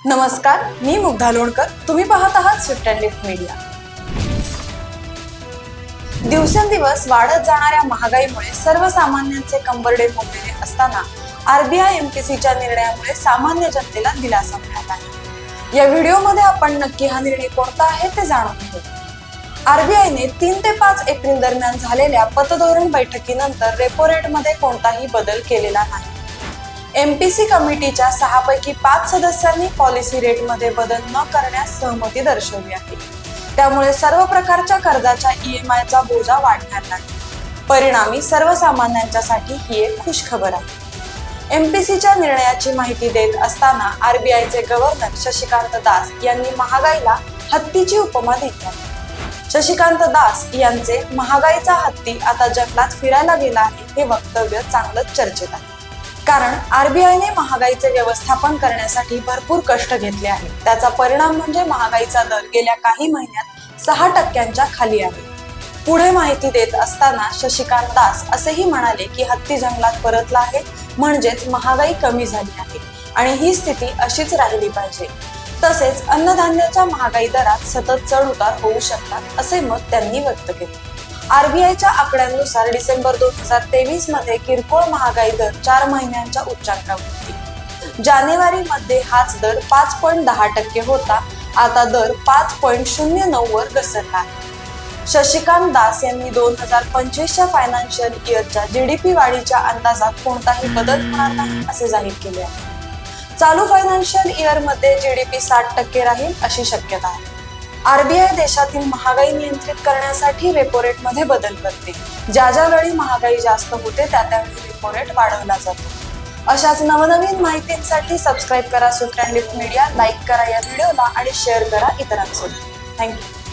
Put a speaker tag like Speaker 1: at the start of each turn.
Speaker 1: नमस्कार, मी मुग्धा लोणकर. तुम्ही पाहत आहात स्विफ्ट अँड लिफ्ट मीडिया. दिवसेंदिवस वाढत जाणाऱ्या महागाईमुळे सर्वसामान्यांचे कंबरडे मोडलेले असताना आरबीआय एमपीसीच्या निर्णयामुळे सामान्य जनतेला दिलासा मिळाला आहे. या व्हिडिओमध्ये आपण नक्की हा निर्णय कोणता आहे ते जाणून घेऊ. आरबीआयने 3 ते 5 एप्रिल दरम्यान झालेल्या पतधोरण बैठकीनंतर रेपो रेट मध्ये कोणताही बदल केलेला नाही. एमपीसी कमिटीच्या 6 पैकी 5 सदस्यांनी पॉलिसी रेटमध्ये बदल न करण्यास सहमती दर्शवली आहे. त्यामुळे सर्व प्रकारच्या कर्जाच्या ईएमआयचा बोजा वाढणार नाही. परिणामी सर्वसामान्यांच्यासाठी ही एक खुशखबर आहे. एमपीसीच्या निर्णयाची माहिती देत असताना आरबीआयचे गव्हर्नर शशिकांत दास यांनी महागाईला हत्तीची उपमा दिली आहे. शशिकांत दास यांचे महागाईचा हत्ती आता जंगलात फिरायला गेला आहे हे वक्तव्य चांगलंच चर्चेत आहे. कारण आरबीआयने महागाईचे व्यवस्थापन करण्यासाठी भरपूर कष्ट घेतले आहे. त्याचा परिणाम म्हणजे महागाईचा दर गेल्या काही महिन्यात 6% खाली आहे. पुढे माहिती देत असताना शशिकांत दास असेही म्हणाले की हत्ती जंगलात परतला आहे, म्हणजेच महागाई कमी झाली आहे आणि ही स्थिती अशीच राहिली पाहिजे. तसेच अन्नधान्याच्या महागाई दरात सतत चढ उतार होऊ शकतात असे मत त्यांनी व्यक्त केले. आरबीआयच्या आकड्यांनुसार डिसेंबर 2023 मध्ये किरकोळ महागाई दर 4 महिन्यांच्या उच्चांकावर होती. जानेवारीमध्ये हाच दर 5.10% होता. आता दर 5.09 वर घसरला आहे. शशिकांत दास यांनी 2025च्या फायनान्शियल इयरच्या जीडीपी वाढीच्या अंदाजात कोणताही बदल होणार नाही असे जाहीर केले आहे. चालू फायनान्शियल इयर मध्ये जीडीपी 60% राहील अशी शक्यता आहे. आरबीआय देशातील महागाई नियंत्रित करण्यासाठी रेपो रेट मध्ये बदल करते. ज्या वेळी महागाई जास्त होते त्यावेळी रेपो रेट वाढवला जातो. अशाच नवनवीन माहितींसाठी सबस्क्राईब करा Swift and lift media, like करा या व्हिडिओला आणि शेअर करा इतरांसोबत. थँक्यू.